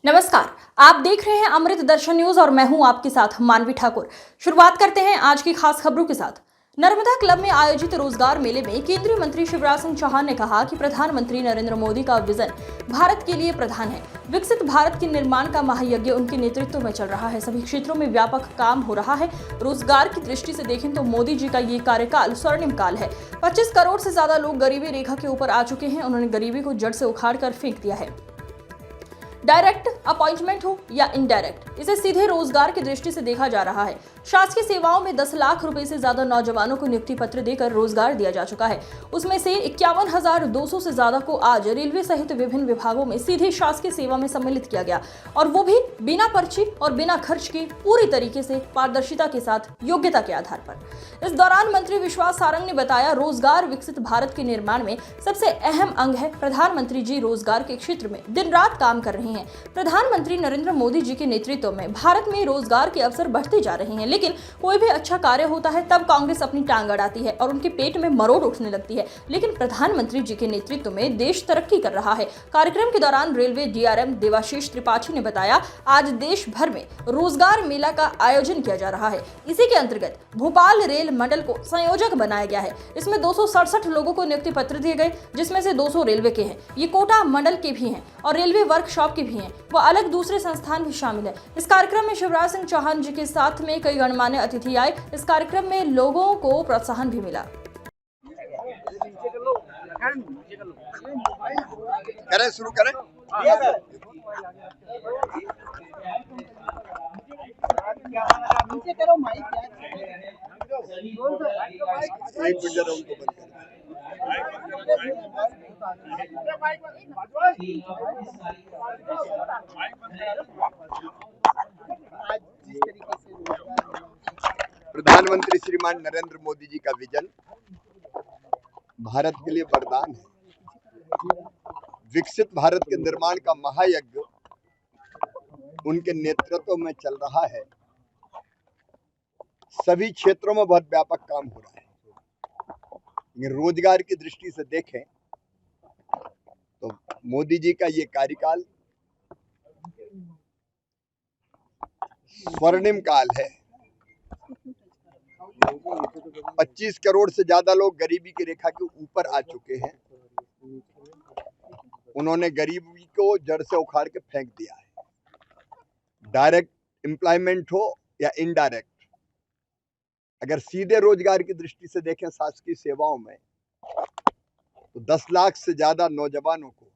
नमस्कार। आप देख रहे हैं अमृत दर्शन न्यूज और मैं हूं आपके साथ मानवी ठाकुर। शुरुआत करते हैं आज की खास खबरों के साथ। नर्मदा क्लब में आयोजित रोजगार मेले में केंद्रीय मंत्री शिवराज सिंह चौहान ने कहा कि प्रधानमंत्री नरेंद्र मोदी का विजन भारत के लिए प्रधान है। विकसित भारत के निर्माण का महायज्ञ उनके नेतृत्व में चल रहा है। सभी क्षेत्रों में व्यापक काम हो रहा है। रोजगार की दृष्टि से देखें तो मोदी जी का ये कार्यकाल स्वर्णिम काल है। 25 करोड़ से ज्यादा लोग गरीबी रेखा के ऊपर आ चुके हैं। उन्होंने गरीबी को जड़ से उखाड़ कर फेंक दिया है। डायरेक्ट अपॉइंटमेंट हो या इनडायरेक्ट, इसे सीधे रोजगार की दृष्टि से देखा जा रहा है। शासकीय सेवाओं में 10 लाख रुपए से ज्यादा नौजवानों को नियुक्ति पत्र देकर रोजगार दिया जा चुका है। उसमें से 51,200 से ज्यादा को आज रेलवे सहित विभिन्न विभागों में सीधे शासकीय सेवा में सम्मिलित किया गया, और वो भी बिना पर्ची और बिना खर्च के पूरी तरीके से पारदर्शिता के साथ योग्यता के आधार पर। इस दौरान मंत्री विश्वास सारंग ने बताया, रोजगार विकसित भारत के निर्माण में सबसे अहम अंग है। प्रधानमंत्री जी रोजगार के क्षेत्र में दिन रात काम कर रहे हैं। प्रधानमंत्री नरेंद्र मोदी जी के नेतृत्व में भारत में रोजगार के अवसर बढ़ते जा रहे हैं, लेकिन कोई भी अच्छा कार्य होता है तब कांग्रेस अपनी टांग अड़ाती है और उनके पेट में मरोड़ उठने लगती है। लेकिन प्रधानमंत्री जी के नेतृत्व में देश तरक्की कर रहा है। कार्यक्रम के दौरान रेलवे डीआरएम देवाशीष त्रिपाठी ने बताया, आज देश भर में रोजगार मेला का आयोजन किया जा रहा है। इसी के अंतर्गत भोपाल रेल मंडल को संयोजक बनाया गया है। इसमें 267 लोगों को नियुक्ति पत्र दिए गए, जिसमें से 200 रेलवे के हैं। ये कोटा मंडल के भी हैं और रेलवे वर्कशॉप के भी हैं। वो अलग दूसरे संस्थान भी शामिल है। इस कार्यक्रम में शिवराज सिंह चौहान जी के साथ में कई गणमान्य अतिथि आए। इस कार्यक्रम में लोगों को प्रोत्साहन भी मिला। करें शुरू करें। नीचे करो माइक एक मिनट जरा उनको बंद कर। प्रधानमंत्री श्रीमान नरेंद्र मोदी जी का विजन भारत के लिए वरदान है। विकसित भारत के निर्माण का महायज्ञ उनके नेतृत्व में चल रहा है। सभी क्षेत्रों में बहुत व्यापक काम हो रहा है। रोजगार की दृष्टि से देखें तो मोदी जी का ये कार्यकाल स्वर्णिम काल है। 25 करोड़ से ज्यादा लोग गरीबी की रेखा के ऊपर आ चुके हैं। उन्होंने गरीबी को जड़ से उखाड़ के फेंक दिया है। डायरेक्ट एम्प्लॉयमेंट हो या इनडायरेक्ट, अगर सीधे रोजगार की दृष्टि से देखें शासकीय सेवाओं में तो 10 लाख से ज्यादा नौजवानों को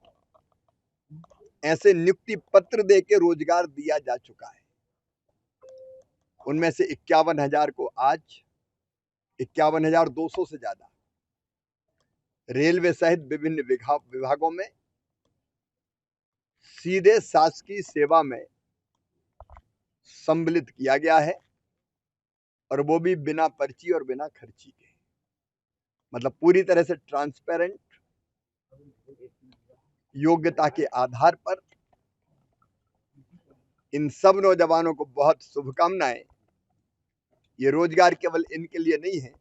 ऐसे नियुक्ति पत्र देके रोजगार दिया जा चुका है। उनमें से 51,000 को आज 51,200 से ज्यादा रेलवे सहित विभिन्न विभागों में सीधे शासकीय सेवा में सम्मिलित किया गया है, और वो भी बिना पर्ची और बिना खर्ची के। मतलब पूरी तरह से ट्रांसपेरेंट, योग्यता के आधार पर। इन सब नौजवानों को बहुत शुभकामनाएं। ये रोजगार केवल इनके लिए नहीं है,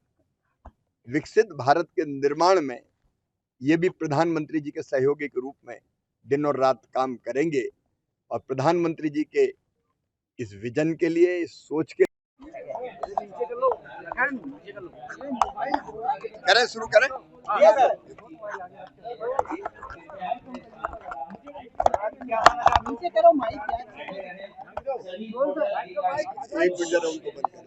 विकसित भारत के निर्माण में ये भी प्रधानमंत्री जी के सहयोगी के रूप में दिन और रात काम करेंगे। और प्रधानमंत्री जी के इस विजन के लिए, इस सोच के करें शुरू करें। नीचे करो माइक एक मिनट जरा उनको बंद कर।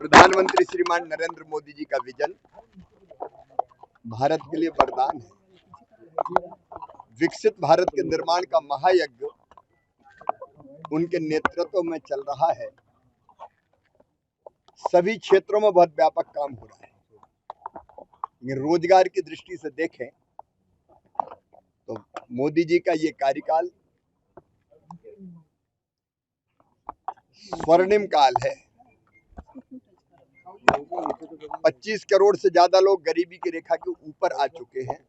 प्रधानमंत्री श्रीमान नरेंद्र मोदी जी का विजन भारत के लिए वरदान है। विकसित भारत के निर्माण का महायज्ञ उनके नेतृत्व में चल रहा है। सभी क्षेत्रों में बहुत व्यापक काम हो रहा है। रोजगार की दृष्टि से देखें तो मोदी जी का ये कार्यकाल स्वर्णिम काल है। 25 करोड़ से ज्यादा लोग गरीबी की रेखा के ऊपर आ चुके हैं।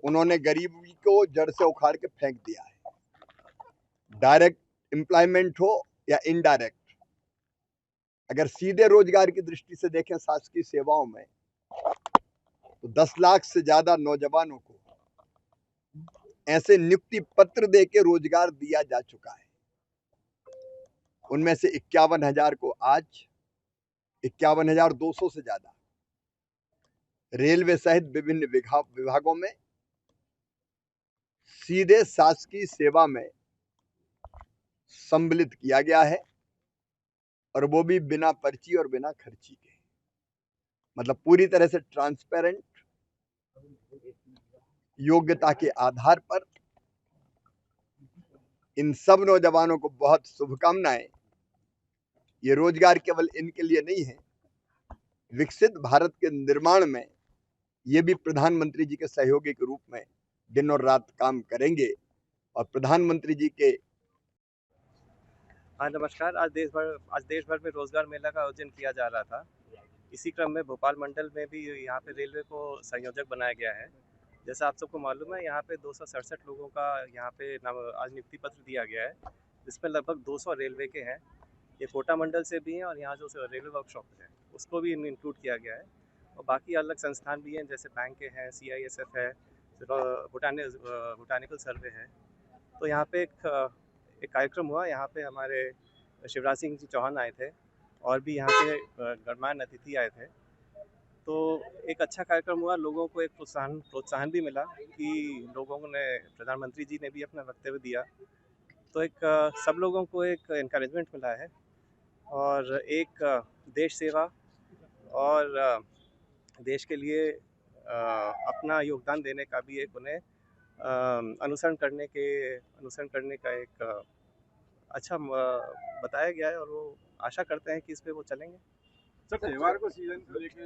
उन्होंने गरीबी को जड़ से उखाड़ के फेंक दिया है। डायरेक्ट एम्प्लॉयमेंट हो या इनडायरेक्ट, अगर सीधे रोजगार की दृष्टि से देखें शासकीय सेवाओं में, तो 10 लाख से ज्यादा नौजवानों को ऐसे नियुक्ति पत्र देके रोजगार दिया जा चुका है। उनमें से 51,000 को आज 51,200 से ज्यादा रेलवे सहित विभिन्न विभागों में सीधे शासकीय सेवा में सम्मिलित किया गया है, और वो भी बिना पर्ची और बिना खर्ची के। मतलब पूरी तरह से ट्रांसपेरेंट, योग्यता के आधार पर। इन सब नौजवानों को बहुत शुभकामनाएं। ये रोजगार केवल इनके लिए नहीं है, विकसित भारत के निर्माण में ये भी प्रधानमंत्री जी के सहयोगी के रूप में दिन और रात काम करेंगे। और प्रधानमंत्री जी के हाँ नमस्कार। आज देश भर में रोजगार मेला का आयोजन किया जा रहा था। इसी क्रम में भोपाल मंडल में भी यहाँ पे रेलवे को संयोजक बनाया गया है। जैसा आप सबको मालूम है, यहाँ पे 267 लोगों का यहाँ पे आज नियुक्ति पत्र दिया गया है, जिसमें लगभग 200 रेलवे के हैं। ये कोटा मंडल से भी हैं, और यहाँ जो रेलवे वर्कशॉप है उसको भी इंक्लूड किया गया है। और बाकी अलग संस्थान भी हैं, जैसे बैंक के हैं, CISF है, बोटानिकल सर्वे है। तो यहाँ पे एक कार्यक्रम हुआ। यहाँ पे हमारे शिवराज सिंह जी चौहान आए थे, और भी यहाँ पे गणमान्य अतिथि आए थे। तो एक अच्छा कार्यक्रम हुआ। लोगों को एक प्रोत्साहन भी मिला कि लोगों ने, प्रधानमंत्री जी ने भी अपना वक्तव्य दिया। तो एक सब लोगों को एक एनकरेजमेंट मिला है, और एक देश सेवा और देश के लिए अपना योगदान देने का भी एक उन्हें अनुसरण करने का एक अच्छा बताया गया है, और वो आशा करते हैं कि इस पे वो चलेंगे। सर, त्योहार को सीजन को लेके